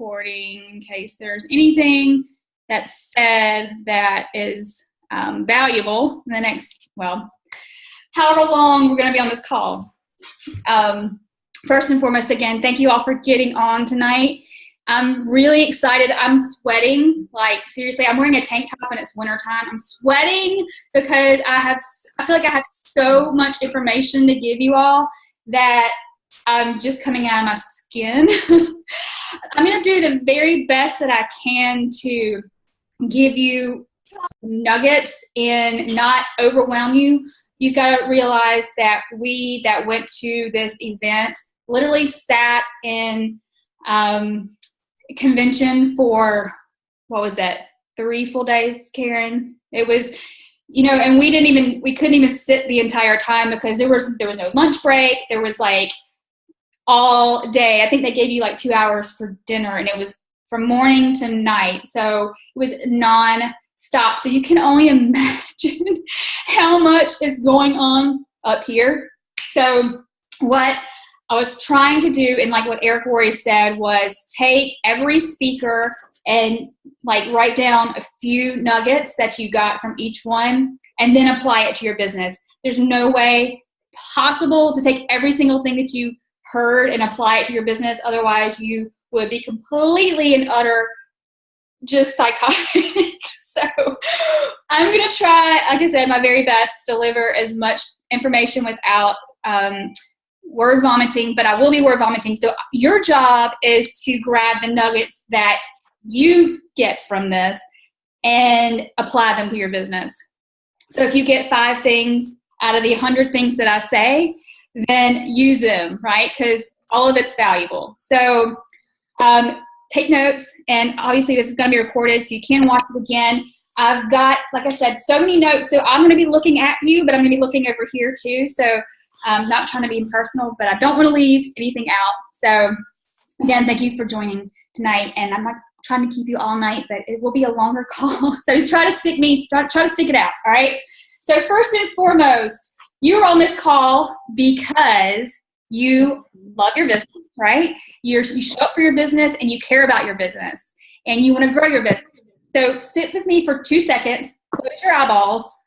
recording in case there's anything that's said that is valuable in the next, however long we're going to be on this call. First and foremost, again, thank you all for getting on tonight. I'm really excited. I'm sweating. Like, seriously, I'm wearing a tank top and it's wintertime. I'm sweating because I feel like I have so much information to give you all that I'm just coming out of my skin. I'm going to do the very best that I can to give you nuggets and not overwhelm you. You've got to realize that we that went to this event literally sat in convention for, 3 full days, Karen? It was, and we couldn't even sit the entire time because there was no lunch break. There was like all day. I think they gave you like 2 hours for dinner, and it was from morning to night. So it was non-stop. So you can only imagine how much is going on up here. So what I was trying to do, and like what Eric Worre said, was take every speaker and like write down a few nuggets that you got from each one and then apply it to your business. There's no way possible to take every single thing that you heard and apply it to your business. Otherwise, you would be completely and utter just psychotic. So I'm going to try, like I said, my very best to deliver as much information without word vomiting, but I will be word vomiting. So your job is to grab the nuggets that you get from this and apply them to your business. So if you get 5 things out of the 100 things that I say, then use them, right? Because all of it's valuable. So take notes, and obviously this is going to be recorded, so you can watch it again. I've got, like I said, so many notes. So I'm going to be looking at you, but I'm going to be looking over here too. So I'm not trying to be impersonal, but I don't want to leave anything out. So again, thank you for joining tonight. And I'm not trying to keep you all night, but it will be a longer call. So try to stick it out. All right. So first and foremost, you're on this call because you love your business, right? You show up for your business and you care about your business and you want to grow your business. So sit with me for 2 seconds, close your eyeballs,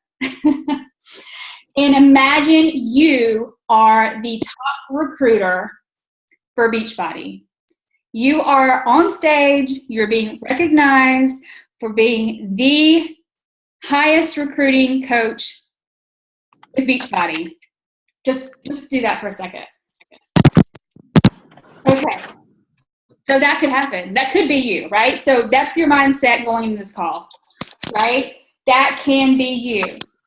and imagine you are the top recruiter for Beachbody. You are on stage, you're being recognized for being the highest recruiting coach with Beachbody. Just do that for a second. Okay. So that could happen. That could be you, right? So that's your mindset going into this call, right? That can be you.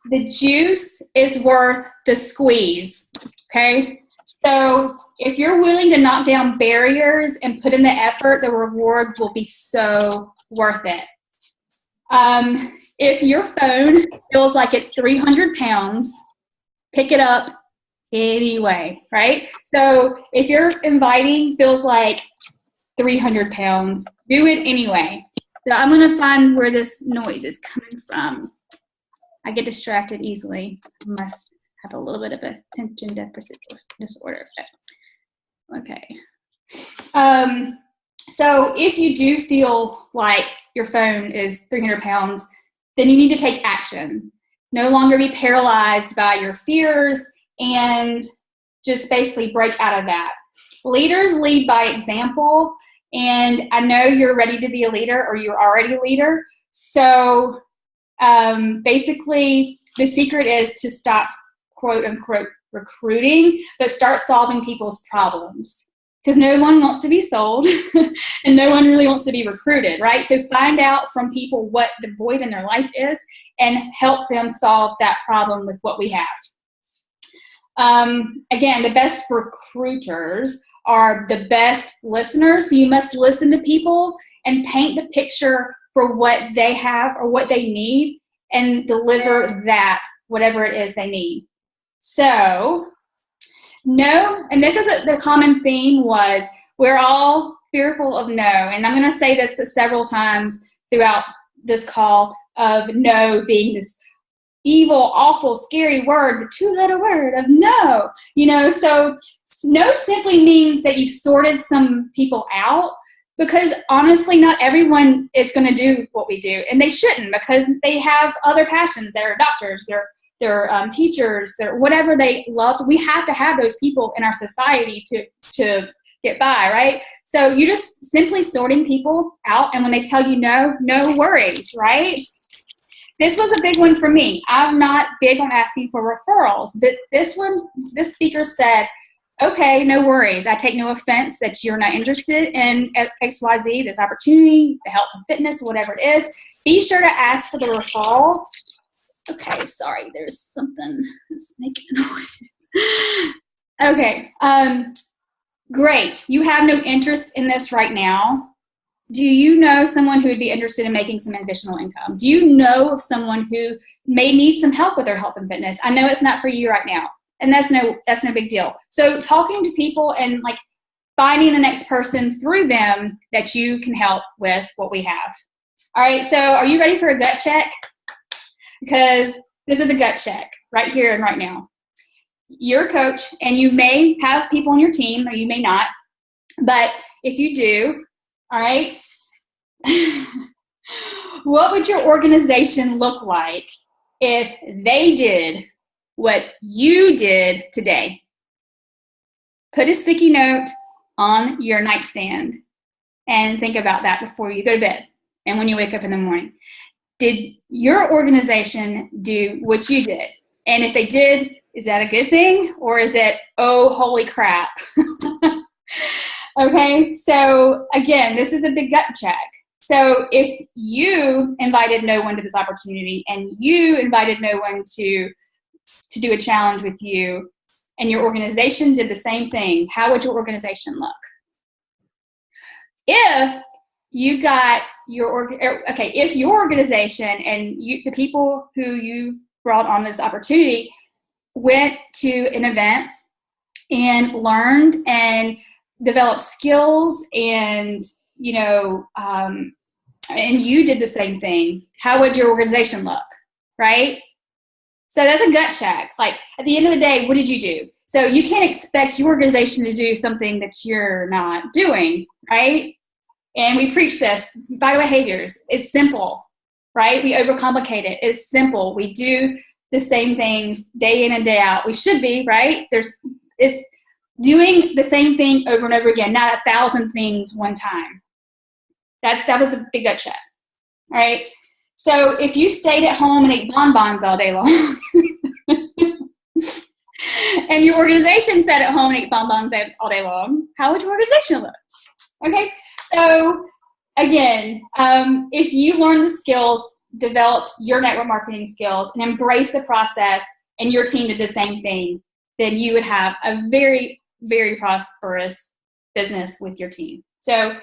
The juice is worth the squeeze, okay? So if you're willing to knock down barriers and put in the effort, the reward will be so worth it. If your phone feels like it's 300 pounds, pick it up anyway, right? So if your inviting feels like 300 pounds, do it anyway. So I'm going to find where this noise is coming from. I get distracted easily. I must have a little bit of attention deficit disorder. Okay. So if you do feel like your phone is 300 pounds, then you need to take action. No longer be paralyzed by your fears and just basically break out of that. Leaders lead by example, and I know you're ready to be a leader or you're already a leader. So basically the secret is to stop quote unquote recruiting, but start solving people's problems. Because no one wants to be sold and no one really wants to be recruited, right? So find out from people what the void in their life is and help them solve that problem with what we have. Again, the best recruiters are the best listeners. So you must listen to people and paint the picture for what they have or what they need and deliver that, whatever it is they need. So no, and this is the common theme was we're all fearful of no. And I'm going to say this several times throughout this call of no being this evil, awful, scary word, the 2-letter word of no. So no simply means that you've sorted some people out. Because honestly, not everyone is going to do what we do, and they shouldn't, because they have other passions. They're doctors, they're teachers, they're whatever they love. We have to have those people in our society to get by, right? So you're just simply sorting people out, and when they tell you no, no worries, right? This was a big one for me. I'm not big on asking for referrals, but this speaker said, okay, no worries. I take no offense that you're not interested in XYZ, this opportunity, the health and fitness, whatever it is. Be sure to ask for the referral. Okay, sorry, there's something that's making noise. Okay, great. You have no interest in this right now. Do you know someone who would be interested in making some additional income? Do you know of someone who may need some help with their health and fitness? I know it's not for you right now, and that's no big deal. So talking to people and like finding the next person through them that you can help with what we have. All right, so are you ready for a gut check? Because this is a gut check right here and right now. You're a coach, and you may have people on your team, or you may not, but if you do, all right, what would your organization look like if they did what you did today? Put a sticky note on your nightstand and think about that before you go to bed and when you wake up in the morning. Did your organization do what you did? And if they did, is that a good thing? Or is it, oh, holy crap? Okay, so again, this is a big gut check. So if you invited no one to this opportunity, and you invited no one to do a challenge with you, and your organization did the same thing, how would your organization look? If you got if your organization and the people who you brought on this opportunity went to an event and learned and developed skills, and and you did the same thing, how would your organization look, right? So that's a gut check. Like, at the end of the day, what did you do? So you can't expect your organization to do something that you're not doing, right? And we preach this, vital behaviors. It's simple, right? We overcomplicate it. It's simple. We do the same things day in and day out. We should be, right? It's doing the same thing over and over again, not 1,000 things one time. That was a big gut check, all right? So if you stayed at home and ate bonbons all day long, and your organization sat at home and ate bonbons all day long, how would your organization look? Okay, so again, if you learn the skills, develop your network marketing skills, and embrace the process, and your team did the same thing, then you would have a very, very prosperous business with your team. So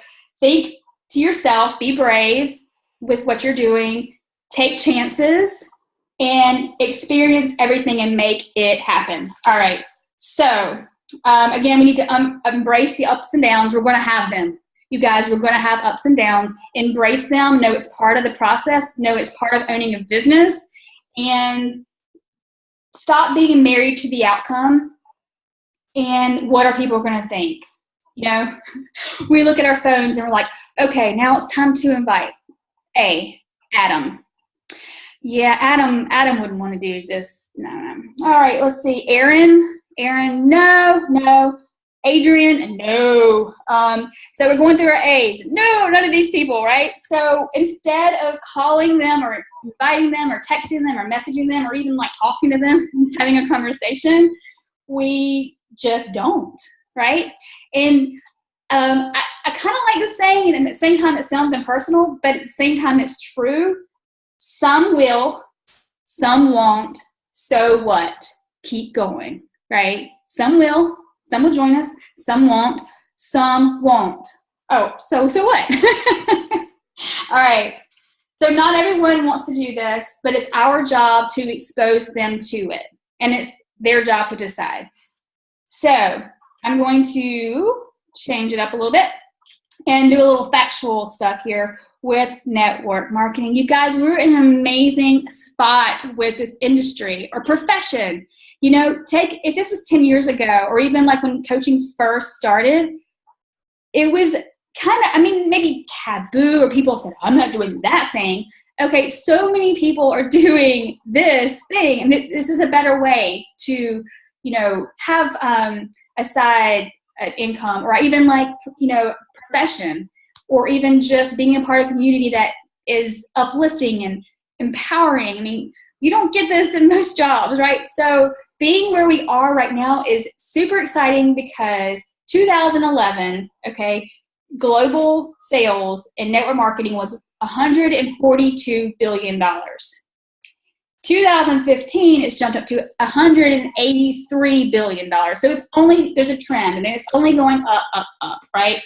think to yourself, be brave with what you're doing, take chances, and experience everything and make it happen. All right. So again, we need to embrace the ups and downs. We're going to have them. You guys, we're going to have ups and downs. Embrace them. Know it's part of the process. Know it's part of owning a business. And stop being married to the outcome. And what are people going to think? We look at our phones and we're like, okay, now it's time to invite Adam. Yeah, Adam wouldn't want to do this. No. All right, let's see. Aaron, no. Adrian, no. So we're going through our A's. No, none of these people, right? So instead of calling them or inviting them or texting them or messaging them or even like talking to them, having a conversation, we just don't, right? And I kind of like the saying, and at the same time it sounds impersonal, but at the same time it's true. Some will, some won't. So what? Keep going, right? Some will join us, some won't, some won't. Oh, so what? All right. So not everyone wants to do this, but it's our job to expose them to it, and it's their job to decide. So I'm going to change it up a little bit and do a little factual stuff here with network marketing. You guys, we're in an amazing spot with this industry or profession. If this was 10 years ago, or even like when coaching first started, it was kind of, I mean, maybe taboo, or people said, I'm not doing that thing. Okay, so many people are doing this thing, and this is a better way to, have a side income, or even like, profession, or even just being a part of a community that is uplifting and empowering. I mean, you don't get this in most jobs, right? So being where we are right now is super exciting because 2011, okay, global sales and network marketing was $142 billion. 2015, it's jumped up to $183 billion. So there's a trend, and it's only going up, up, up, right?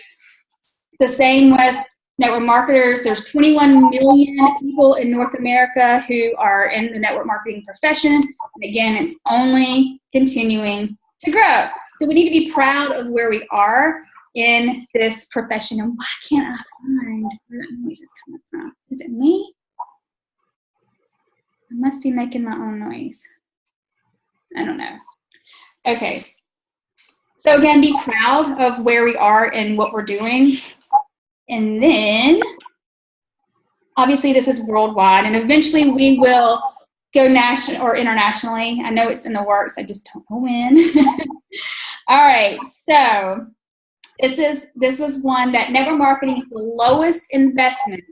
The same with network marketers. There's 21 million people in North America who are in the network marketing profession. And again, it's only continuing to grow. So we need to be proud of where we are in this profession. And why can't I find where that noise is coming from? Is it me? I must be making my own noise. I don't know. Okay. So again, be proud of where we are and what we're doing. And then, obviously, this is worldwide, and eventually we will go national or internationally. I know it's in the works. I just don't know when. All right. So this was one that network marketing is the lowest investment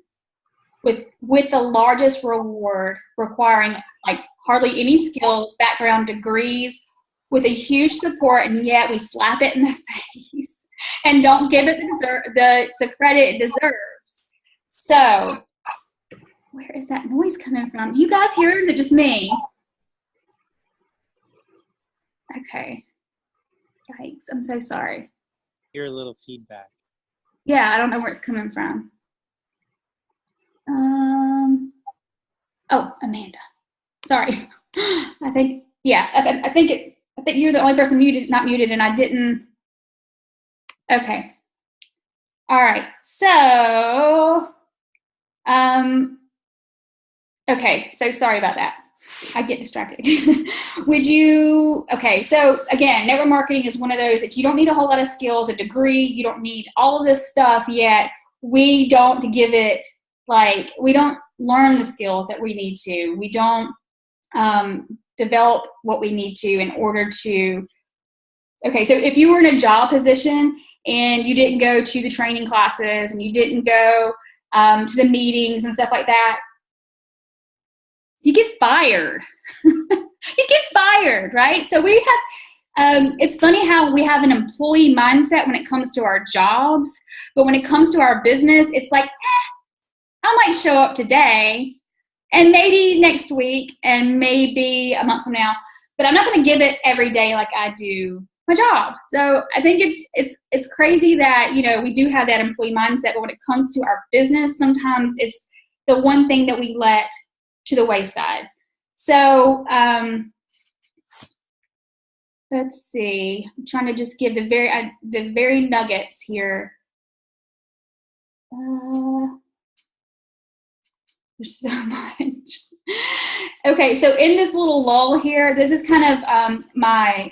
with the largest reward, requiring like hardly any skills, background, degrees, with a huge support, and yet we slap it in the face and don't give it the credit it deserves. So where is that noise coming from? You guys hear it, or is it just me? Okay. Yikes, I'm so sorry. Hear a little feedback. Yeah, I don't know where it's coming from. Oh, Amanda. Sorry. I think you're the only person not muted, and I didn't. Okay. All right. So, okay. So sorry about that. I get distracted. Okay. So again, network marketing is one of those that you don't need a whole lot of skills, a degree. You don't need all of this stuff yet. We don't give it, we don't learn the skills that we need to. We don't develop what we need to in order to. Okay. So if you were in a job position and you didn't go to the training classes and you didn't go to the meetings and stuff like that, you get fired. You get fired, right? So we have, it's funny how we have an employee mindset when it comes to our jobs, but when it comes to our business, it's like, I might show up today and maybe next week and maybe a month from now, but I'm not going to give it every day like I do my job. So I think it's crazy that, we do have that employee mindset, but when it comes to our business, sometimes it's the one thing that we let to the wayside. So let's see. I'm trying to just give the very nuggets here. There's so much. Okay, so in this little lull here, this is kind of my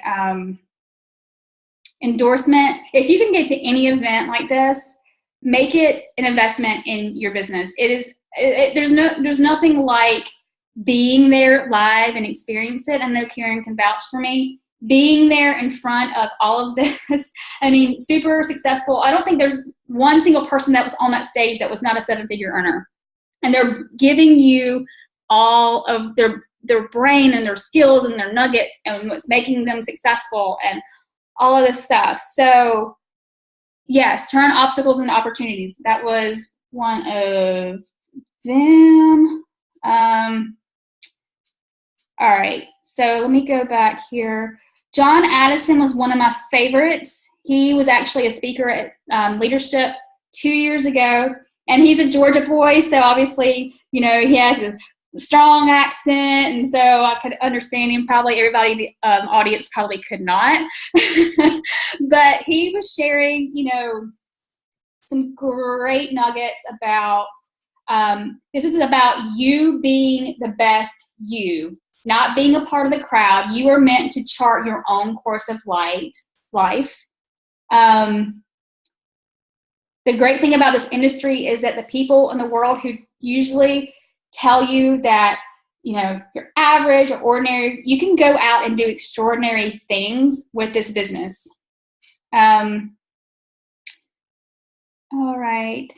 endorsement. If you can get to any event like this, make it an investment in your business. There's nothing like being there live and experience it. I know Karen can vouch for me. Being there in front of all of this, I mean, super successful. I don't think there's one single person that was on that stage that was not a seven-figure earner. And they're giving you all of their brain and their skills and their nuggets and what's making them successful and all of this stuff. So yes, turn obstacles into opportunities. That was one of them. All right, so let me go back here. John Addison was one of my favorites. He was actually a speaker at Leadership 2 years ago, and he's a Georgia boy, so obviously, he has a strong accent, and so I could understand him. Probably everybody in the audience probably could not. But he was sharing, some great nuggets about, this is about you being the best you, not being a part of the crowd. You are meant to chart your own course of life. The great thing about this industry is that the people in the world who usually tell you that, you know, you're average or ordinary, you can go out and do extraordinary things with this business. All right.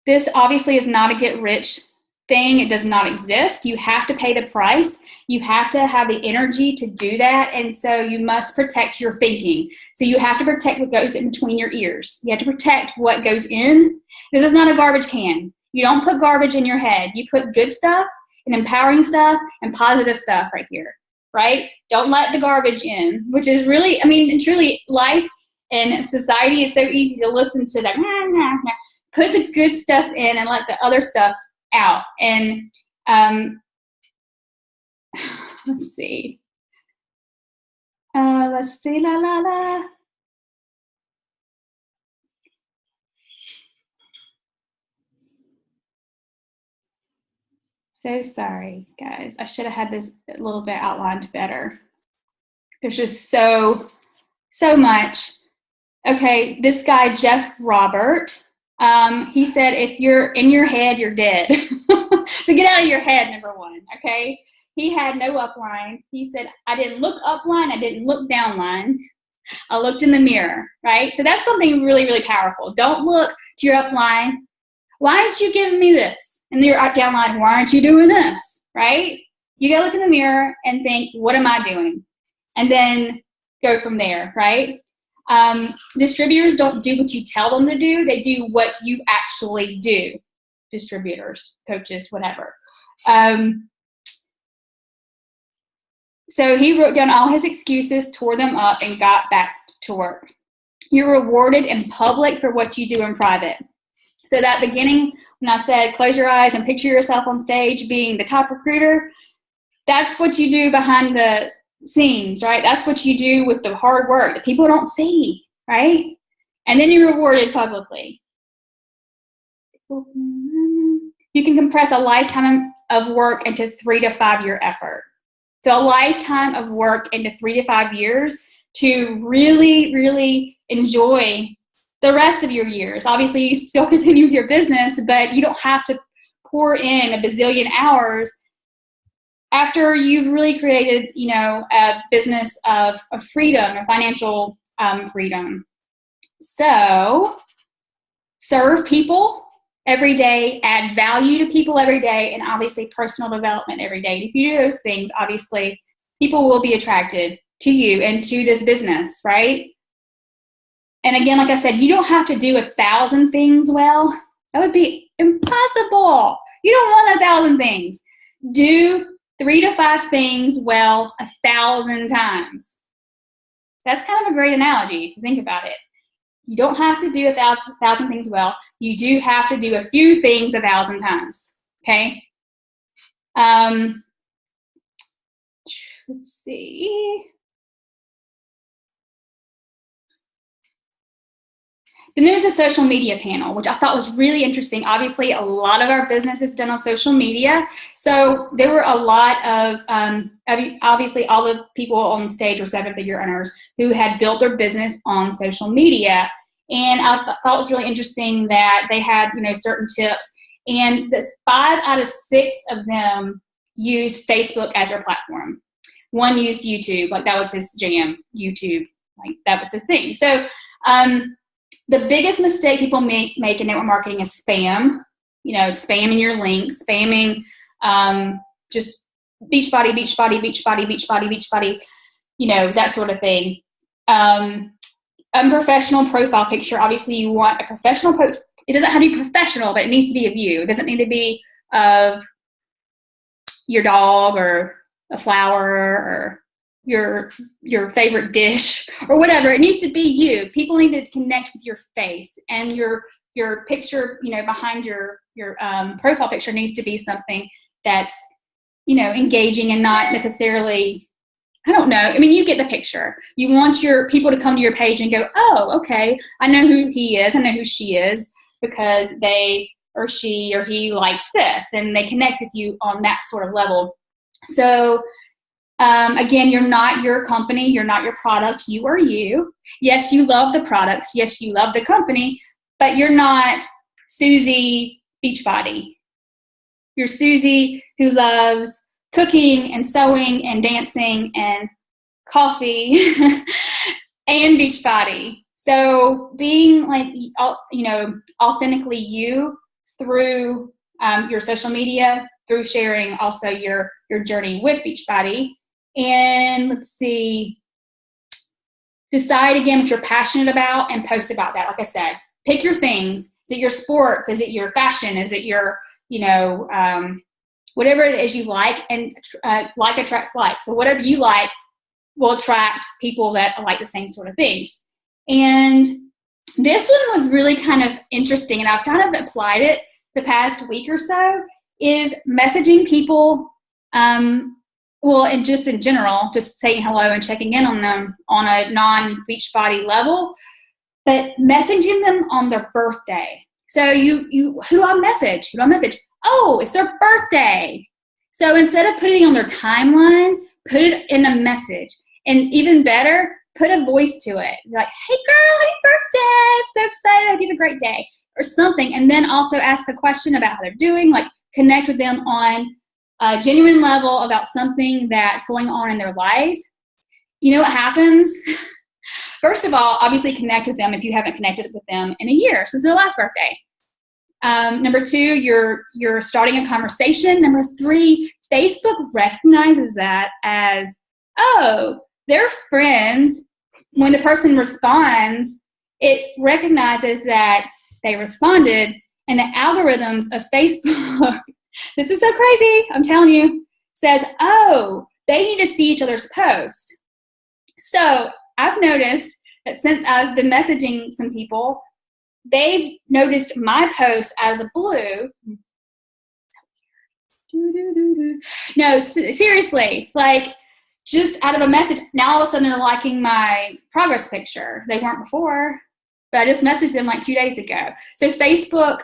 This obviously is not a get rich thing. It does not exist. You have to pay the price. You have to have the energy to do that. And so you must protect your thinking. So you have to protect what goes in between your ears. You have to protect what goes in. This is not a garbage can. You don't put garbage in your head. You put good stuff and empowering stuff and positive stuff right here, right? Don't let the garbage in, which is really, I mean, it's really life and society is so easy to listen to that. Put the good stuff in and let the other stuff out. And let's see. So sorry, guys. I should have had this a little bit outlined better. There's just so much. Okay, this guy, Jeff Robert, he said, if you're in your head, you're dead. So get out of your head, number one, okay? He had no upline. He said, I didn't look upline. I didn't look downline. I looked in the mirror, right? So that's something really, really powerful. Don't look to your upline. Why aren't you giving me this? And your downline, why aren't you doing this, right? You got to look in the mirror and think, what am I doing? And then go from there, right? Distributors don't do what you tell them to do. They do what you actually do. Distributors, coaches, whatever. So he wrote down all his excuses, tore them up, and got back to work. You're rewarded in public for what you do in private. So that beginning, when I said close your eyes and picture yourself on stage being the top recruiter, that's what you do behind the scenes, right? That's what you do with the hard work that people don't see, right? And then you're rewarded publicly. You can compress a lifetime of work into 3 to 5 year effort. So a lifetime of work into 3 to 5 years to really, really enjoy the rest of your years. Obviously, you still continue with your business, but you don't have to pour in a bazillion hours after you've really created, you know, a business of freedom, a financial freedom. So serve people every day, add value to people every day, and obviously personal development every day. If you do those things, obviously people will be attracted to you and to this business, right? And again, like I said, you don't have to do 1,000 things well. That would be impossible. You don't want 1,000 things. Do 3 to 5 things well 1,000 times. That's kind of a great analogy if you think about it. You don't have to do 1,000 things well. You do have to do a few things 1,000 times. Okay? Let's see. Then there's a social media panel, which I thought was really interesting. Obviously, a lot of our business is done on social media. So there were a lot of, obviously all the people on stage were 7-figure earners who had built their business on social media. And I thought it was really interesting that they had, you know, certain tips. And this 5 out of 6 of them used Facebook as their platform. One used YouTube, like that was his jam, YouTube, like that was his thing. So, the biggest mistake people make in network marketing is spam. You know, spamming your links, spamming just Beachbody, Beachbody, Beachbody, Beachbody, Beachbody, you know, that sort of thing. Unprofessional profile picture. Obviously, you want a professional post. It doesn't have to be professional, but it needs to be of you. It doesn't need to be of your dog or a flower or your favorite dish or whatever. It needs to be you. People need to connect with your face, and your picture, you know, behind your profile picture needs to be something that's, you know, engaging and not necessarily, I don't know. I mean, you get the picture. You want your people to come to your page and go, oh, okay, I know who he is. I know who she is because they or she or he likes this, and they connect with you on that sort of level. So again, you're not your company. You're not your product. You are you. Yes, you love the products. Yes, you love the company, but you're not Susie Beachbody. You're Susie who loves cooking and sewing and dancing and coffee and Beachbody. So being like, authentically you through your social media, through sharing also your journey with Beachbody. And let's see, decide again what you're passionate about and post about that. Like I said, pick your things. Is it your sports? Is it your fashion? Is it your, whatever it is you like, and like attracts like. So whatever you like will attract people that like the same sort of things. And this one was really kind of interesting, and I've kind of applied it the past week or so, is messaging people, and just in general, just saying hello and checking in on them on a non-Beachbody level, but messaging them on their birthday. So who do I message? Oh, it's their birthday. So instead of putting it on their timeline, put it in a message. And even better, put a voice to it. You're like, hey girl, happy birthday. I'm so excited. I hope you have a great day. Or something. And then also ask a question about how they're doing, like connect with them on a genuine level about something that's going on in their life. You know what happens? First of all, obviously connect with them if you haven't connected with them in a year since their last birthday. Number two, you're starting a conversation. Number three, Facebook recognizes that as, oh, they're friends. When the person responds, it recognizes that they responded, and the algorithms of Facebook, this is so crazy, I'm telling you, says, oh, they need to see each other's posts. So I've noticed that since I've been messaging some people, they've noticed my posts out of the blue. No, seriously, like just out of a message. Now all of a sudden they're liking my progress picture. They weren't before, but I just messaged them like 2 days ago. So Facebook,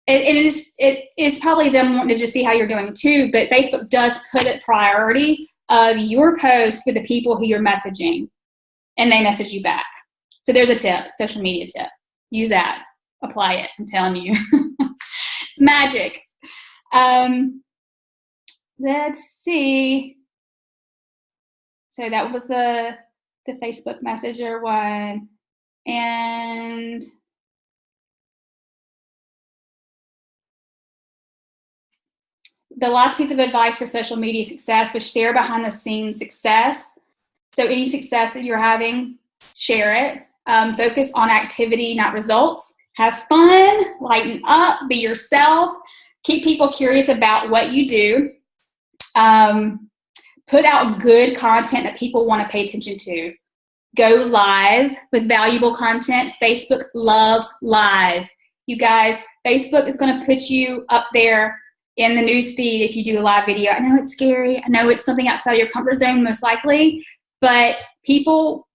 it is probably them wanting to just see how you're doing too, but Facebook does put it priority of your post with the people who you're messaging, and they message you back. So there's a tip, social media tip. Use that. Apply it. I'm telling you. It's magic. Let's see. So that was the Facebook Messenger one. And the last piece of advice for social media success was share behind the scenes success. So any success that you're having, share it. Focus on activity, not results. Have fun, lighten up, be yourself. Keep people curious about what you do. Put out good content that people want to pay attention to. Go live with valuable content. Facebook loves live. You guys, Facebook is going to put you up there in the newsfeed if you do a live video. I know it's scary. I know it's something outside of your comfort zone most likely, but people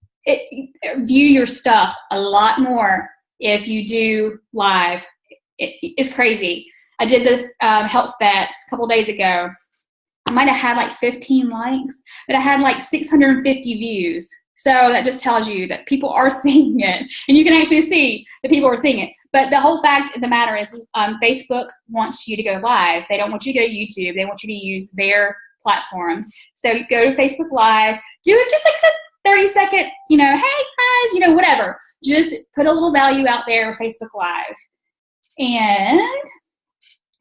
view your stuff a lot more if you do live. It's crazy. I did the health vet a couple days ago. I might have had like 15 likes, but I had like 650 views. So that just tells you that people are seeing it, and you can actually see that people are seeing it. But the whole fact of the matter is Facebook wants you to go live. They don't want you to go to YouTube. They want you to use their platform. So go to Facebook Live. Do it just like a 30-second, hey guys, whatever. Just put a little value out there for Facebook Live. And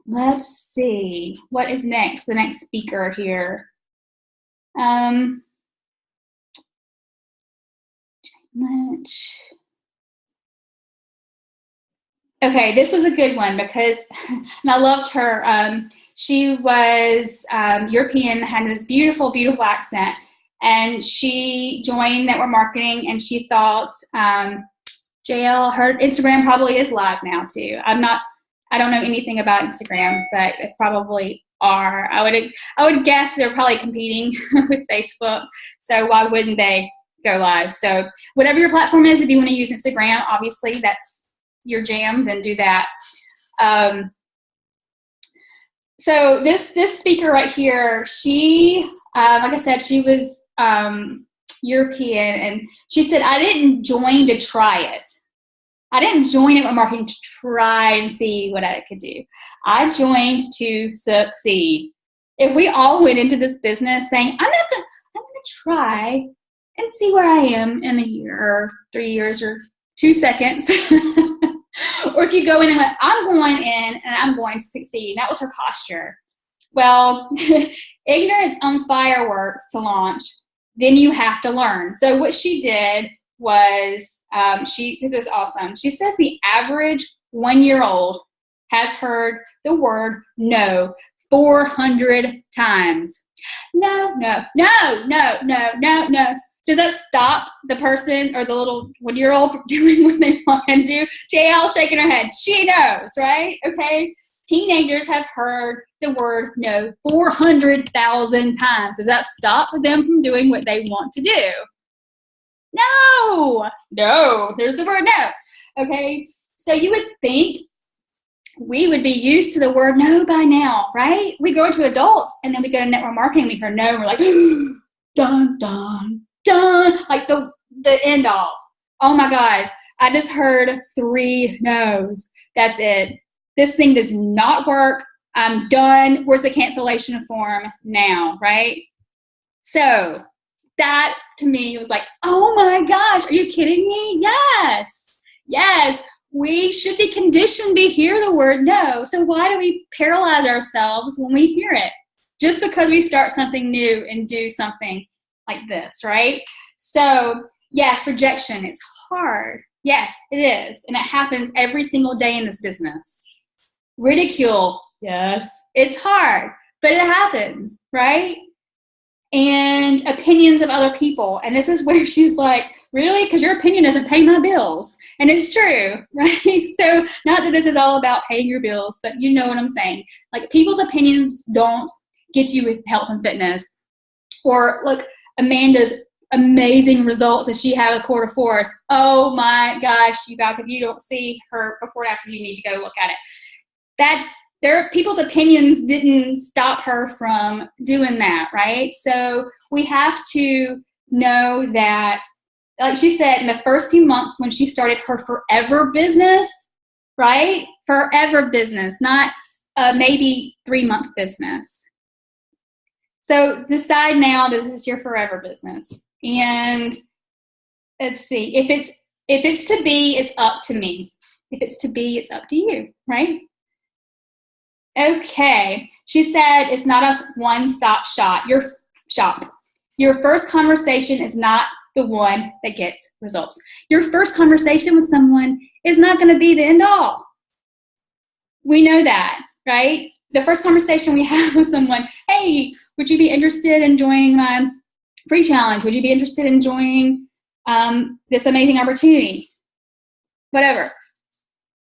let's see. What is next? The next speaker here. Lynch. Okay, this was a good one because, and I loved her. She was European, had a beautiful, beautiful accent, and she joined network marketing, and she thought, JL, her Instagram probably is live now too. I don't know anything about Instagram, but it probably are. I would guess they're probably competing with Facebook, so why wouldn't they go live? So whatever your platform is, if you want to use Instagram, obviously that's your jam, then do that. So this speaker right here, she, like I said, she was European, and she said, I didn't join to try it. I didn't join network marketing to try and see what I could do. I joined to succeed. If we all went into this business saying, I'm gonna try and see where I am in a year or 3 years or 2 seconds. Or if you go in and like, I'm going in and I'm going to succeed. That was her posture. Well, ignorance on fireworks to launch, then you have to learn. So what she did was, this is awesome. She says the average 1-year-old has heard the word no 400 times. No, no, no, no, no, no, no. Does that stop the person or the little 1-year-old from doing what they want to do? JL shaking her head. She knows, right? Okay. Teenagers have heard the word no 400,000 times. Does that stop them from doing what they want to do? No. No. There's the word no. Okay. So you would think we would be used to the word no by now, right? We go into adults and then we go to network marketing. We hear no and we're like, dun, dun, done, like the end all. Oh my God, I just heard 3 no's. That's it. This thing does not work. I'm done. Where's the cancellation form now, right? So that to me was like, oh my gosh, are you kidding me? Yes. Yes. We should be conditioned to hear the word no. So why do we paralyze ourselves when we hear it? Just because we start something new and do something like this, right? So yes, rejection, it's hard. Yes, it is. And it happens every single day in this business. Ridicule, yes, it's hard, but it happens, right? And opinions of other people. And this is where she's like, really? Because your opinion doesn't pay my bills. And it's true, right? So not that this is all about paying your bills, but you know what I'm saying. Like people's opinions don't get you with health and fitness. Or look, Amanda's amazing results that she had with Quarter-Force. Oh my gosh, you guys, if you don't see her before and after, you need to go look at it. People's opinions didn't stop her from doing that, right? So we have to know that, like she said, in the first few months when she started her forever business, right? Forever business, not maybe 3-month business. So decide now this is your forever business. And let's see, if it's to be, it's up to me. If it's to be, it's up to you, right? Okay. She said it's not a one-stop shop. Your first conversation is not the one that gets results. Your first conversation with someone is not going to be the end all. We know that, right? The first conversation we have with someone, hey, would you be interested in joining my free challenge? Would you be interested in joining this amazing opportunity? Whatever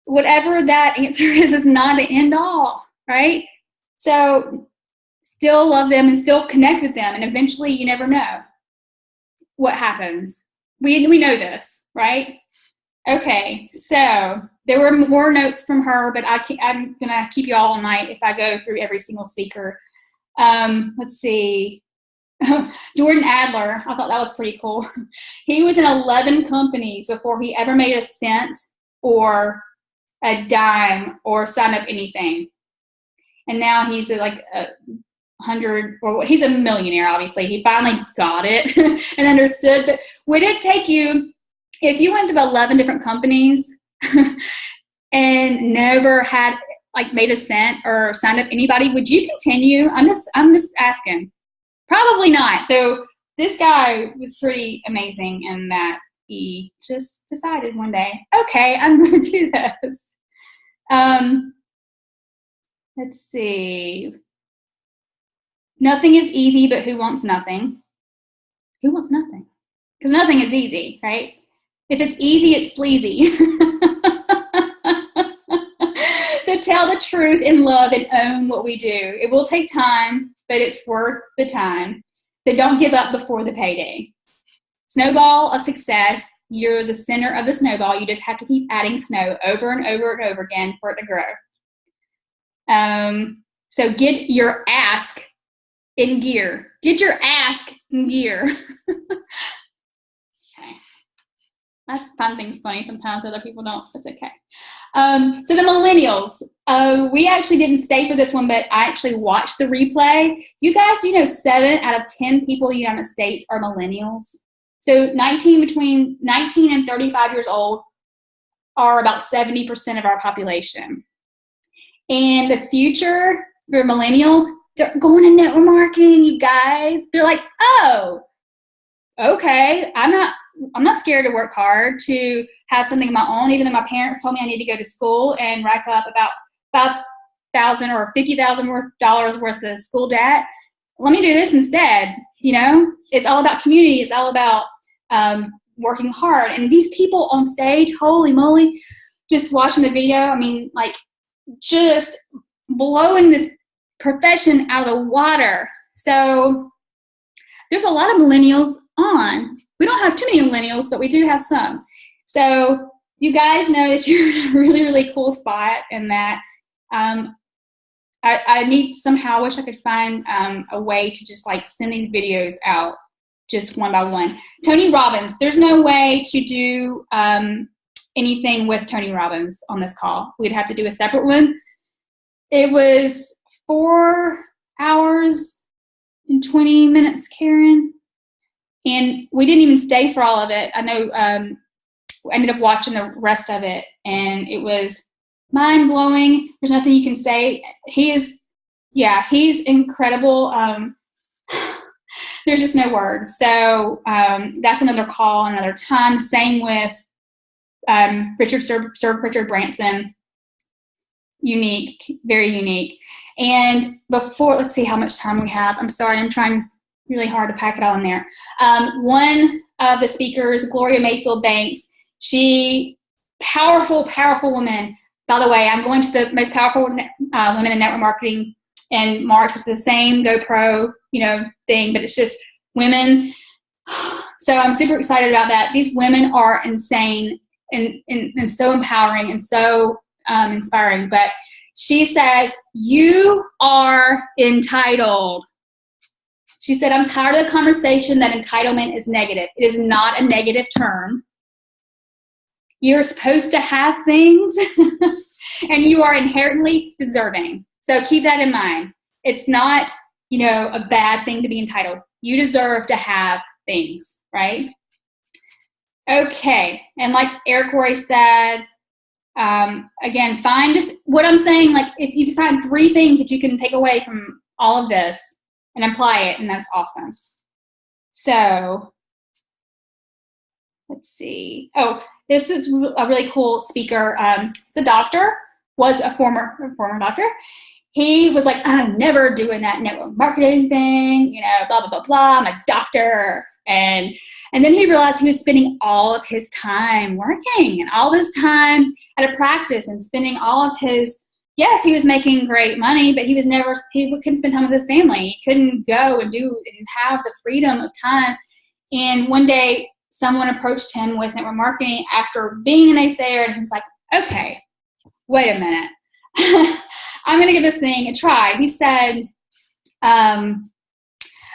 that answer is not the end all, right? So still love them and still connect with them. And eventually you never know what happens. We know this, right? Okay, so there were more notes from her, but I'm going to keep you all night if I go through every single speaker. Let's see. Jordan Adler, I thought that was pretty cool. He was in 11 companies before he ever made a cent or a dime or signed up anything. And now he's like 100, or he's a millionaire, obviously. He finally got it and understood. But would it take you, if you went through 11 different companies and never had like made a cent or signed up anybody, would you continue? I'm just asking. Probably not. So this guy was pretty amazing in that he just decided one day, okay, I'm going to do this. Let's see. Nothing is easy, but who wants nothing? Who wants nothing? Because nothing is easy, right? If it's easy, it's sleazy. So tell the truth in love and own what we do. It will take time, but it's worth the time. So don't give up before the payday. Snowball of success. You're the center of the snowball. You just have to keep adding snow over and over and over again for it to grow. So get your ask in gear. Get your ask in gear. Okay. I find things funny sometimes. Other people don't. It's okay. So the millennials. We actually didn't stay for this one, but I actually watched the replay. You guys, do you know 7 out of 10 people in the United States are millennials? So between 19 and 35 years old are about 70% of our population. And the future for millennials, they're going to network marketing, you guys. They're like, oh, okay, I'm not scared to work hard, to have something of my own, even though my parents told me I need to go to school and rack up about $5,000 or $50,000 worth of school debt. Let me do this instead. You know, it's all about community. It's all about working hard. And these people on stage, holy moly, just watching the video, I mean, like, just blowing this profession out of the water. So there's a lot of millennials on. We don't have too many millennials, but we do have some. So you guys know that you're in a really, really cool spot, and that I need somehow, I wish I could find a way to just like send these videos out just one by one. Tony Robbins, there's no way to do anything with Tony Robbins on this call. We'd have to do a separate one. It was 4 hours and 20 minutes, Karen. And we didn't even stay for all of it. I know I ended up watching the rest of it, and it was mind-blowing. There's nothing you can say. He's incredible. There's just no words. So that's another call, another time. Same with Sir Richard Branson. Unique, very unique. And before, let's see how much time we have. I'm sorry, I'm trying really hard to pack it all in there. One of the speakers, Gloria Mayfield Banks, she, powerful woman. By the way, I'm going to the most powerful women in network marketing in March, which is the same GoPro, thing, but it's just women. So I'm super excited about that. These women are insane and so empowering and so inspiring. But she says, you are entitled. She said, I'm tired of the conversation that entitlement is negative. It is not a negative term. You're supposed to have things and you are inherently deserving. So keep that in mind. It's not, a bad thing to be entitled. You deserve to have things, right? Okay. And like Eric Roy said, again, find just what I'm saying. Like if you just find 3 things that you can take away from all of this and apply it, and that's awesome. So let's see. Oh, this is a really cool speaker. He's a doctor, was a former doctor. He was like, I'm never doing that network marketing thing, blah, blah, blah, blah. I'm a doctor. And then he realized he was spending all of his time working and all his time at a practice and spending all of his, yes, he was making great money, but he couldn't spend time with his family. He couldn't go and do and have the freedom of time. And one day someone approached him with network marketing after being an naysayer, and he was like, okay, wait a minute. I'm going to give this thing a try. He said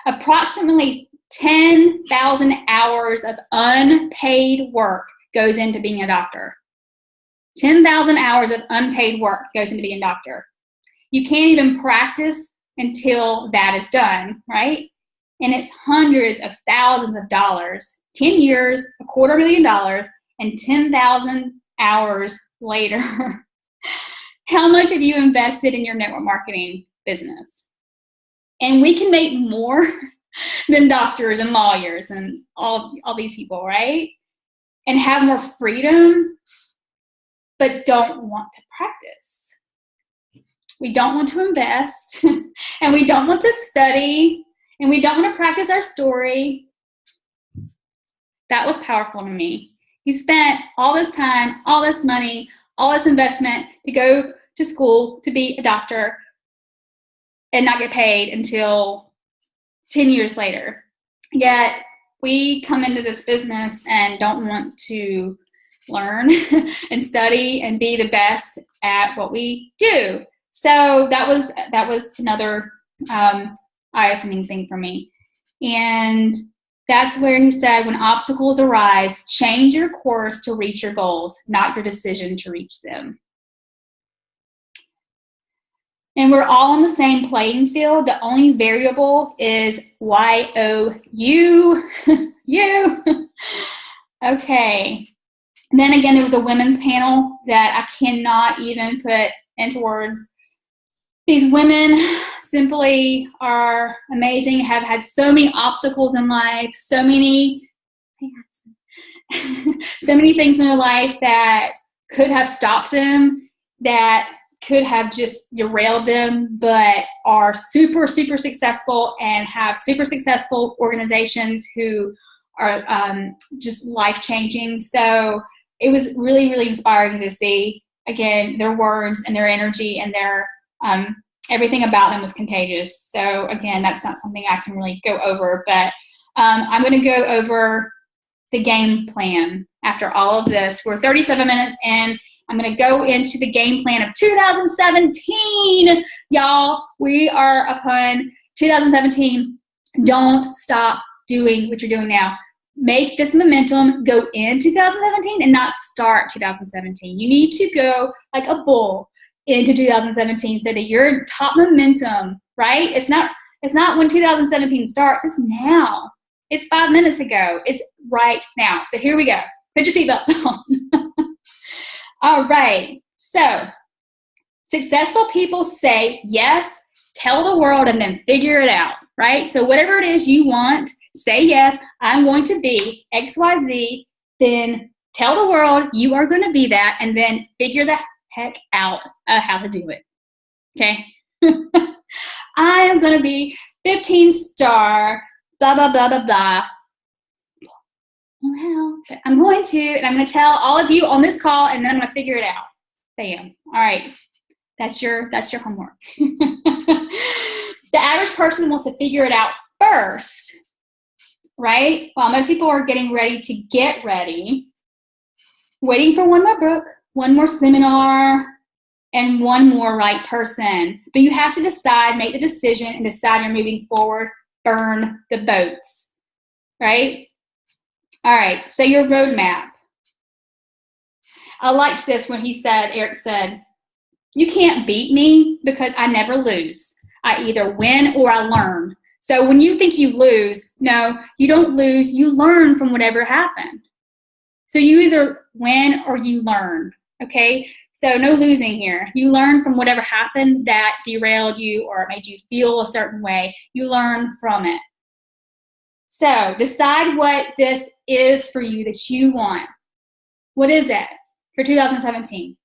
approximately 10,000 hours of unpaid work goes into being a doctor. 10,000 hours of unpaid work goes into being a doctor. You can't even practice until that is done, right? And it's hundreds of thousands of dollars, 10 years, $250,000, and 10,000 hours later. How much have you invested in your network marketing business? And we can make more than doctors and lawyers and all these people, right? And have more freedom, but don't want to practice. We don't want to invest, and we don't want to study, and we don't want to practice our story. That was powerful to me. He spent all this time, all this money, all this investment to go to school to be a doctor and not get paid until 10 years later. Yet we come into this business and don't want to learn and study and be the best at what we do. So that was another eye-opening thing for me. And That's where he said, when obstacles arise, change your course to reach your goals, not your decision to reach them. And we're all on the same playing field. The only variable is Y-O-U. You. Okay. Then again, there was a women's panel that I cannot even put into words. These women simply are amazing, have had so many obstacles in life, so many things in their life that could have stopped them, that could have just derailed them, but are super, super successful and have super successful organizations who are just life-changing. So it was really, really inspiring to see, again, their words and their energy and their everything about them was contagious. So again, that's not something I can really go over, but I'm going to go over the game plan after all of this. We're 37 minutes in. I'm going to go into the game plan of 2017. Y'all, we are upon 2017. Don't stop doing what you're doing now. Make this momentum go in 2017 and not start 2017. You need to go like a bull into 2017 so that you're top momentum, right? It's not when 2017 starts, it's now. It's 5 minutes ago. It's right now. So here we go. Put your seatbelts on. All right. So successful people say yes, tell the world, and then figure it out, right? So whatever it is you want, say yes, I'm going to be XYZ, then tell the world you are going to be that, and then figure the heck out how to do it. Okay? I am going to be 15-star, blah, blah, blah, blah, blah. Well, I'm going to tell all of you on this call, and then I'm going to figure it out. Bam. All right. That's your homework. The average person wants to figure it out first, right? While most people are getting ready to get ready, waiting for one more book, one more seminar, and one more right person. But you have to decide, make the decision, and decide you're moving forward. Burn the boats, right? All right, so your roadmap. I liked this when Eric said, you can't beat me because I never lose. I either win or I learn. So when you think you lose, no, you don't lose. You learn from whatever happened. So you either win or you learn, okay? So no losing here. You learn from whatever happened that derailed you or made you feel a certain way. You learn from it. So decide what this is for you that you want. What is it for 2017?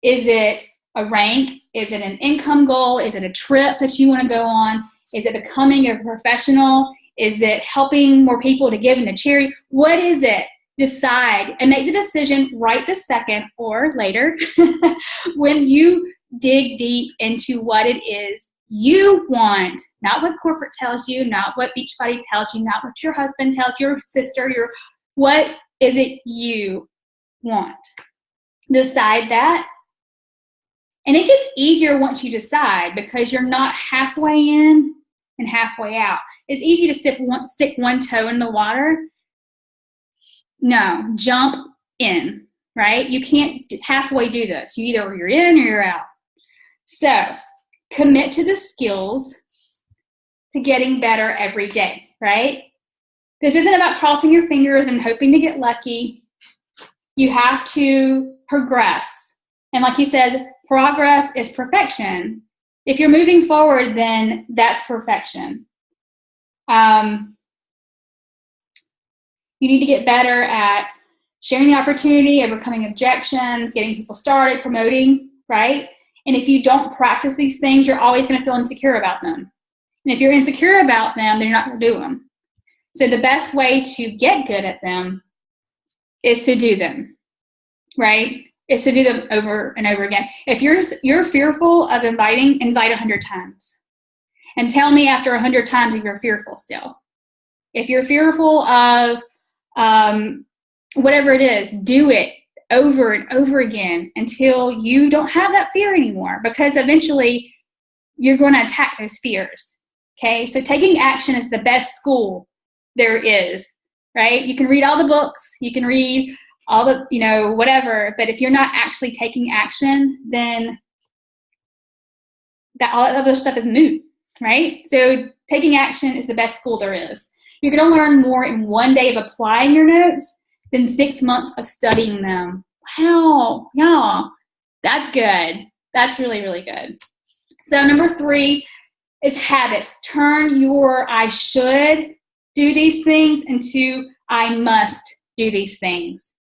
Is it a rank? Is it an income goal? Is it a trip that you want to go on? Is it becoming a professional? Is it helping more people to give into charity? What is it? Decide and make the decision right this second or later when you dig deep into what it is you want, not what corporate tells you, not what Beachbody tells you, not what your husband tells your sister, what is it you want? Decide that. And it gets easier once you decide because you're not halfway in and halfway out. It's easy to stick one toe in the water. No, jump in, right? You can't halfway do this. You're in or you're out. So commit to the skills to getting better every day, right? This isn't about crossing your fingers and hoping to get lucky. You have to progress. And like he says, progress is perfection. If you're moving forward, then that's perfection. You need to get better at sharing the opportunity, overcoming objections, getting people started, promoting, right? And if you don't practice these things, you're always going to feel insecure about them. And if you're insecure about them, then you're not going to do them. So the best way to get good at them is to do them, right? Is to do them over and over again. If you're fearful of invite 100 times. And tell me after 100 times if you're fearful still. If you're fearful of whatever it is, do it over and over again until you don't have that fear anymore, because eventually you're going to attack those fears. Okay, so taking action is the best school there is, right? You can read all the books, you can read all the, whatever, but if you're not actually taking action, then all that other stuff is moot, right? So taking action is the best school there is. You're going to learn more in one day of applying your notes than 6 months of studying them. Wow, y'all, that's good. That's really, really good. So number 3 is habits. Turn your I should do these things into I must do these things.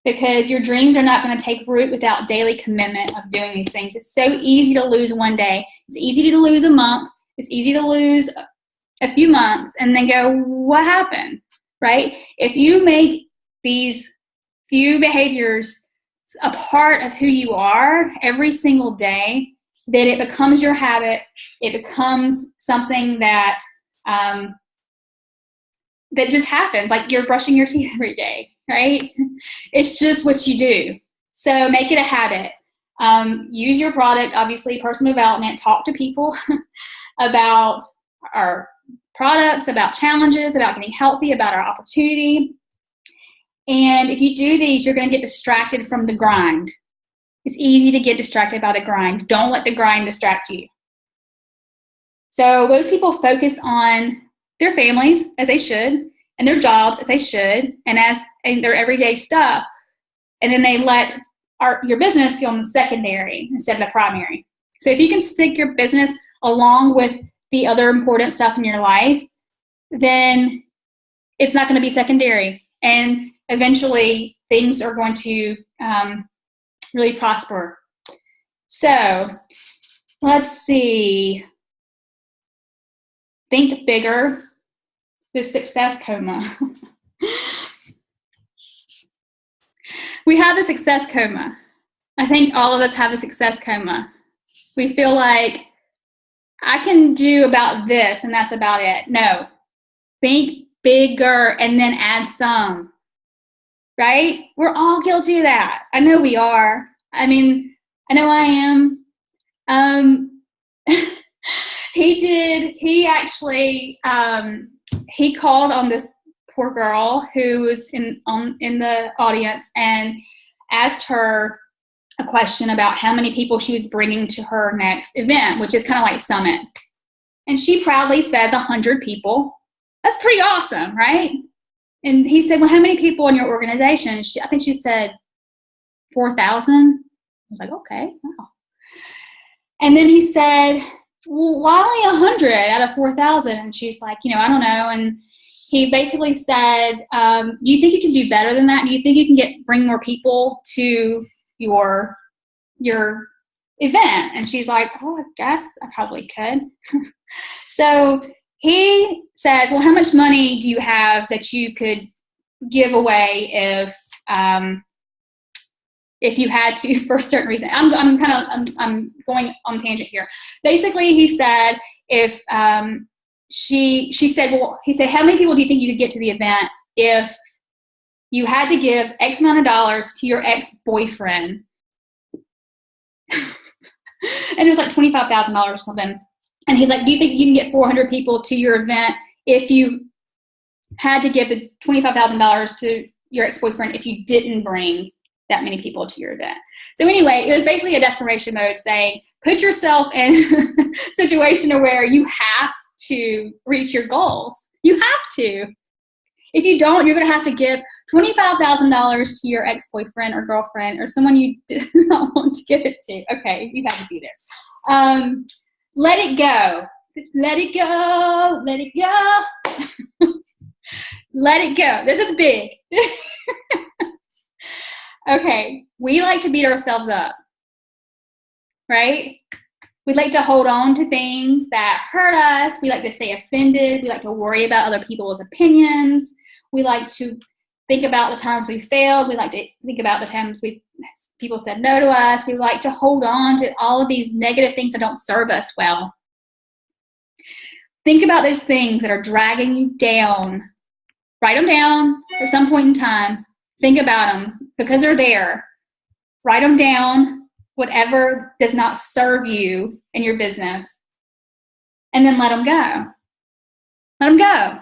Because your dreams are not going to take root without daily commitment of doing these things. It's so easy to lose one day. It's easy to lose a month. It's easy to lose a few months and then go, what happened, right? If you make these few behaviors a part of who you are every single day, then it becomes your habit. It becomes something that that just happens, like you're brushing your teeth every day, right? It's just what you do. So make it a habit. Use your product, obviously, personal development. Talk to people about our products, about challenges, about getting healthy, about our opportunity. And if you do these, you're going to get distracted from the grind. It's easy to get distracted by the grind. Don't let the grind distract you. So most people focus on their families, as they should, and their jobs, as they should, and their everyday stuff. And then they let your business go on the secondary instead of the primary. So if you can stick your business along with the other important stuff in your life, then it's not going to be secondary. And eventually things are going to really prosper. So let's see. Think bigger. The success coma. We have a success coma. I think all of us have a success coma. We feel like I can do about this and that's about it. No. Think bigger and then add some. Right? We're all guilty of that. I know we are. I mean, I know I am. He called on this poor girl who was in the audience and asked her a question about how many people she was bringing to her next event, which is kind of like Summit. And she proudly says 100 people. That's pretty awesome, right? And he said, well, how many people in your organization? I think she said 4,000. I was like, okay, wow. And then he said, well, why only 100 out of 4,000? And she's like, I don't know. And he basically said, do you think you can do better than that? Do you think you can bring more people to your event? And she's like, oh, I guess I probably could. So he says, well, how much money do you have that you could give away if you had to for a certain reason? I'm going on tangent here. Basically, he said he said, how many people do you think you could get to the event if you had to give X amount of dollars to your ex-boyfriend? And it was like $25,000 or something. And he's like, do you think you can get 400 people to your event if you had to give the $25,000 to your ex-boyfriend if you didn't bring that many people to your event? So anyway, it was basically a desperation mode saying, put yourself in a situation where you have to reach your goals. You have to. If you don't, you're going to have to give $25,000 to your ex-boyfriend or girlfriend or someone you do not want to give it to. Okay, you have to be there. Let it go. Let it go. Let it go. Let it go. This is big. Okay, we like to beat ourselves up, right? We like to hold on to things that hurt us. We like to stay offended. We like to worry about other people's opinions. We like to think about the times we failed. We like to think about the times people said no to us. We like to hold on to all of these negative things that don't serve us well. Think about those things that are dragging you down. Write them down at some point in time. Think about them because they're there. Write them down, whatever does not serve you in your business, and then let them go. Let them go.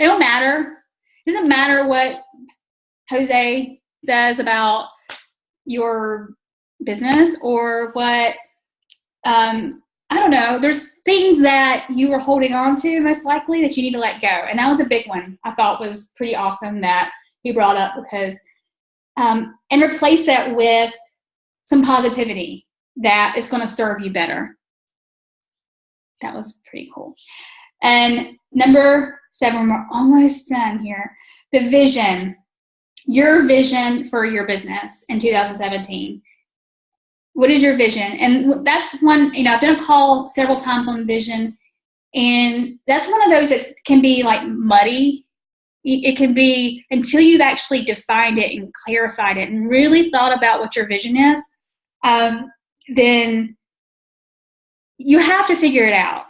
It don't matter. It doesn't matter what Jose says about your business or what, I don't know, there's things that you were holding on to most likely that you need to let go. And that was a big one I thought was pretty awesome that he brought up because, and replace that with some positivity that is going to serve you better. That was pretty cool. And number 7, we're almost done here. The vision, your vision for your business in 2017. What is your vision? And that's one, I've done a call several times on vision, and that's one of those that can be like muddy. It can be until you've actually defined it and clarified it and really thought about what your vision is, then you have to figure it out.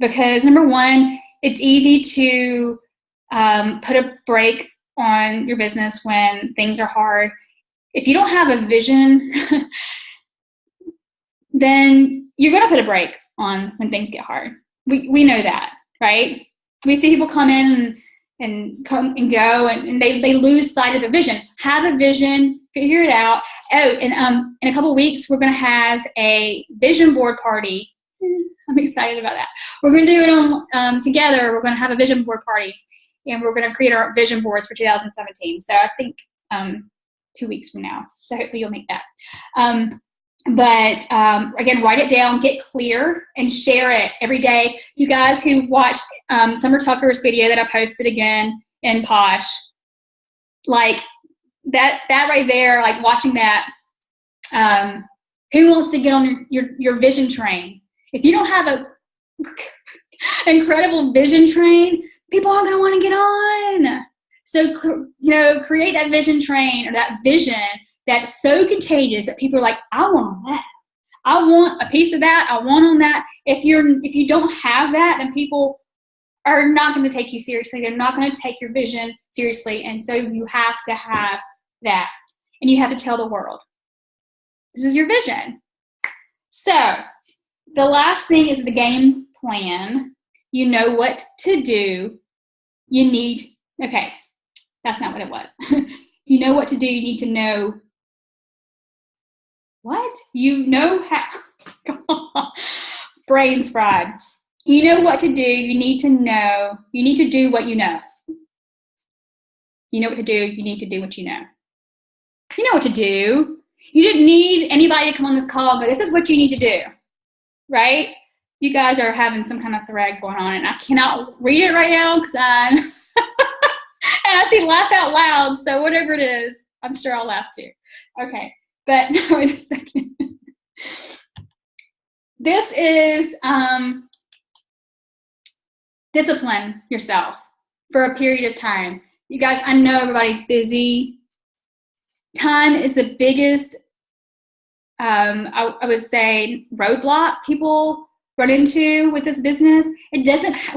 Because number one, it's easy to put a brake on your business when things are hard. If you don't have a vision, then you're going to put a brake on when things get hard. We know that, right? We see people come in and come and go, and they lose sight of the vision. Have a vision, figure it out. Oh, and in a couple of weeks, we're going to have a vision board party. I'm excited about that. We're going to do it on together. We're going to have a vision board party, and we're going to create our vision boards for 2017. So I think 2 weeks from now. So hopefully you'll make that. But again, write it down, get clear, and share it every day. You guys who watched Summer Tucker's video that I posted again in Posh, like that right there, like watching that, who wants to get on your vision train? If you don't have a incredible vision train, people aren't going to want to get on. So, create that vision train or that vision that's so contagious that people are like, I want that. I want a piece of that. I want on that. If you don't have that, then people are not going to take you seriously. They're not going to take your vision seriously. And so you have to have that. And you have to tell the world, this is your vision. So the last thing is the game plan. You know what to do. Okay, that's not what it was. You know what to do. You need to know what? You know how. Come on. Brain's fried. You know what to do. You need to know. You need to do what you know. You know what to do. You need to do what you know. You know what to do. You didn't need anybody to come on this call and go, this is what you need to do. Right? You guys are having some kind of thread going on, and I cannot read it right now because I'm and I see laugh out loud, so whatever it is, I'm sure I'll laugh too. Okay, but no, wait a second. This is discipline yourself for a period of time. You guys, I know everybody's busy. Time is the biggest, I would say, roadblock people run into with this business. We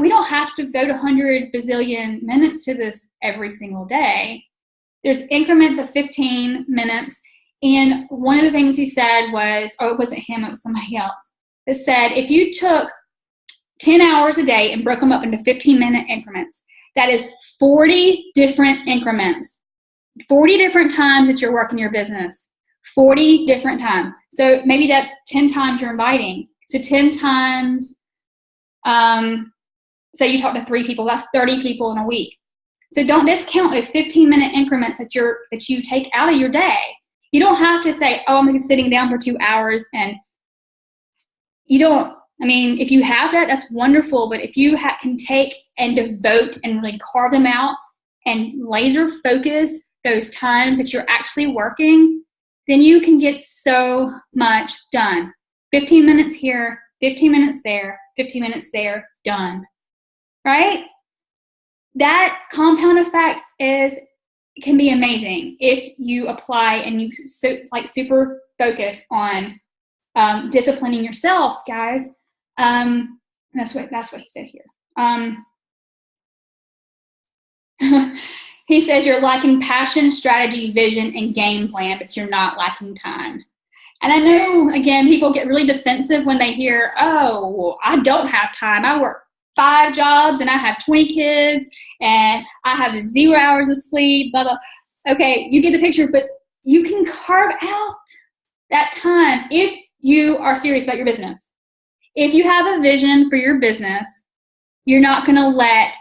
don't have to devote 100 bazillion minutes to this every single day. There's increments of 15 minutes. And one of the things he said was, it wasn't him, it was somebody else, that said, if you took 10 hours a day and broke them up into 15-minute increments, that is 40 different increments, 40 different times that you're working your business, 40 different times. So maybe that's 10 times you're inviting. So 10 times, say you talk to 3 people, that's 30 people in a week. So don't discount those 15-minute increments that you take out of your day. You don't have to say, I'm going to be sitting down for 2 hours, and you don't. I mean, if you have that, that's wonderful. But if you can take and devote and really carve them out and laser focus those times that you're actually working, then you can get so much done. 15 minutes here, 15 minutes there, 15 minutes there, done. Right? That compound effect can be amazing if you apply and you super focus on disciplining yourself, guys. That's what he said here. He says you're lacking passion, strategy, vision, and game plan, but you're not lacking time. And I know, again, people get really defensive when they hear, I don't have time. I work 5 jobs and I have 20 kids and I have 0 hours of sleep, blah, blah. Okay, you get the picture, but you can carve out that time if you are serious about your business. If you have a vision for your business, you're not going to let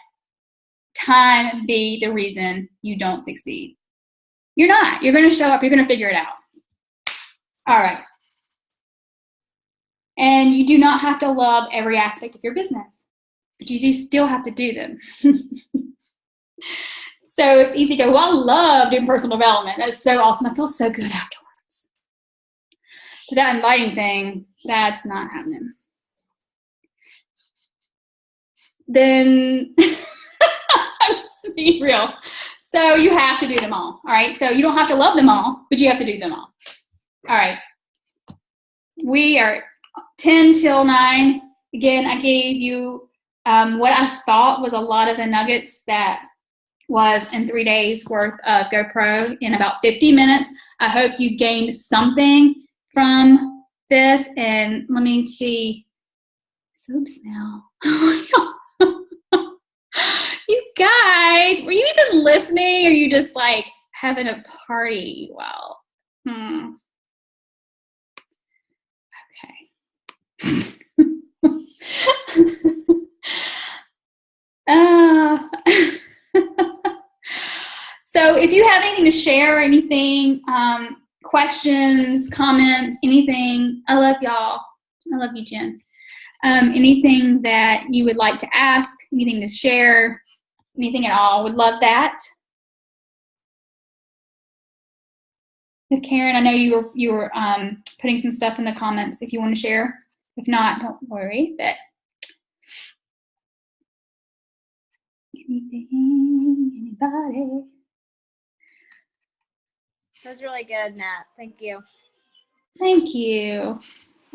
time be the reason you don't succeed. You're not. You're going to show up. You're going to figure it out. All right. And you do not have to love every aspect of your business, but you do still have to do them. So it's easy to go, well, I love doing personal development. That's so awesome. I feel so good afterwards. But that inviting thing, that's not happening. Then I'm just being real. So you have to do them all right? So you don't have to love them all, but you have to do them all. All right. We are 10 till 9. Again, I gave you what I thought was a lot of the nuggets that was in 3 days worth of GoPro in about 50 minutes. I hope you gained something from this. And let me see. Soap smell. You guys, were you even listening or are you just like having a party? Wow. Okay. So if you have anything to share, anything, questions, comments, anything, I love y'all. I love you, Jen. Anything that you would like to ask, anything to share, anything at all, would love that. If Karen, I know you were putting some stuff in the comments if you want to share. If not, don't worry. But anything, anybody? That was really good, Nat. Thank you. Thank you.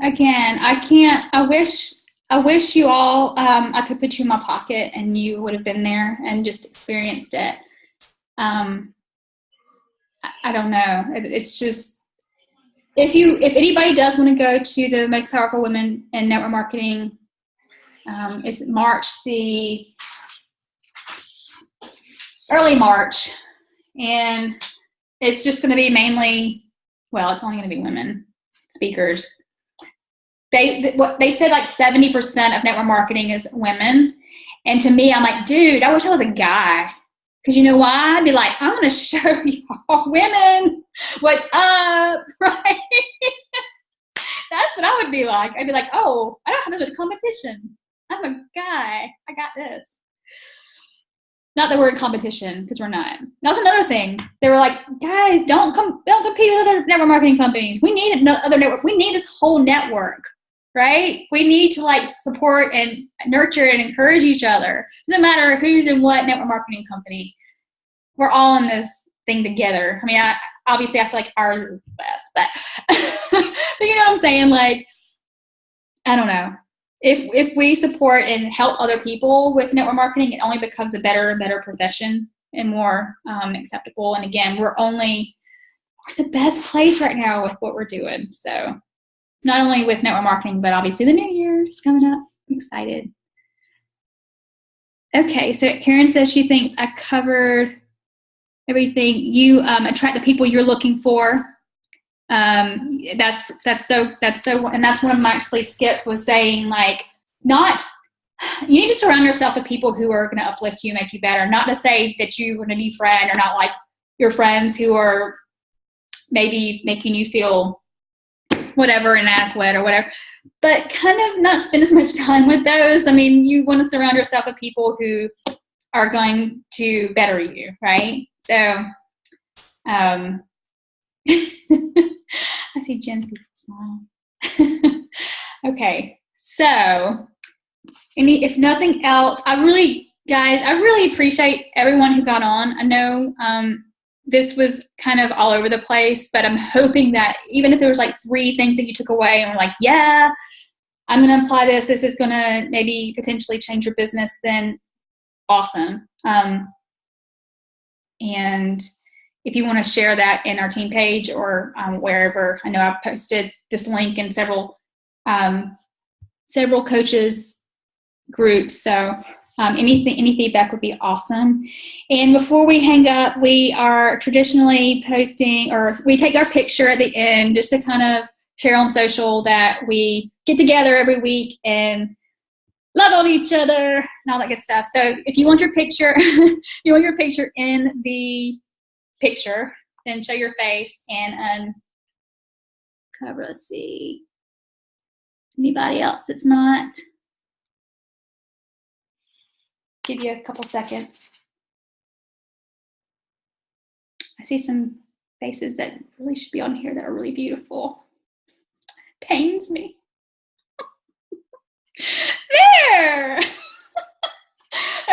Again, I wish you all, I could put you in my pocket and you would have been there and just experienced it. I don't know. It's just, if anybody does want to go to the Most Powerful Women in Network Marketing, it's early March, and it's just going to be mainly, well, it's only going to be women speakers. They said like 70% of network marketing is women. And to me, I'm like, dude, I wish I was a guy. Because you know why? I'd be like, I'm going to show y'all women what's up, right? That's what I would be like. I'd be like, oh, I don't have to do the competition. I'm a guy. I got this. Not that we're in competition, because we're not. That was another thing. They were like, guys, don't compete with other network marketing companies. We need other network. We need this whole network, right? We need to like support and nurture and encourage each other. Doesn't matter who's in what network marketing company. We're all in this thing together. I mean, obviously I feel like ours are the best, but but you know what I'm saying? Like, I don't know. If we support and help other people with network marketing, it only becomes a better and better profession and more acceptable. And again, we're the best place right now with what we're doing. So not only with network marketing, but obviously the new year is coming up. I'm excited. Okay, so Karen says she thinks I covered everything. You attract the people you're looking for. That's so, and that's one of my actually skipped was saying like, you need to surround yourself with people who are going to uplift you, make you better. Not to say that you want a new friend or not like your friends who are maybe making you feel whatever, inadequate or whatever, but kind of not spend as much time with those. I mean, you want to surround yourself with people who are going to better you, right? So, I see Jen's smile. Okay, so if nothing else, I really appreciate everyone who got on. I know this was kind of all over the place, but I'm hoping that even if there was like 3 things that you took away and were like, yeah, I'm going to apply this. This is going to maybe potentially change your business, then awesome. And if you want to share that in our team page or wherever, I know I've posted this link in several coaches' groups. So any feedback would be awesome. And before we hang up, we are traditionally posting, or we take our picture at the end just to kind of share on social that we get together every week and love on each other and all that good stuff. So if you want your picture, you want your picture in the picture, then show your face and uncover. Let's see. Anybody else that's not? Give you a couple seconds. I see some faces that really should be on here that are really beautiful. Pains me. There.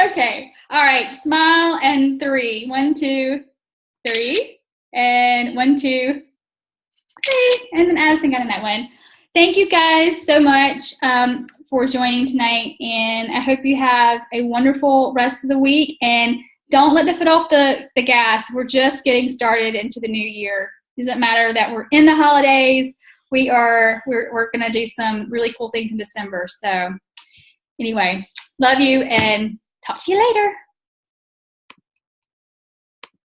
Okay. All right. Smile and 3. 1, 2, 3. And 1, 2, 3. And then Addison got in that one. Thank you guys so much for joining tonight. And I hope you have a wonderful rest of the week. And don't let the foot off the gas. We're just getting started into the new year. It doesn't matter that we're in the holidays. We're going to do some really cool things in December. So anyway, love you and talk to you later.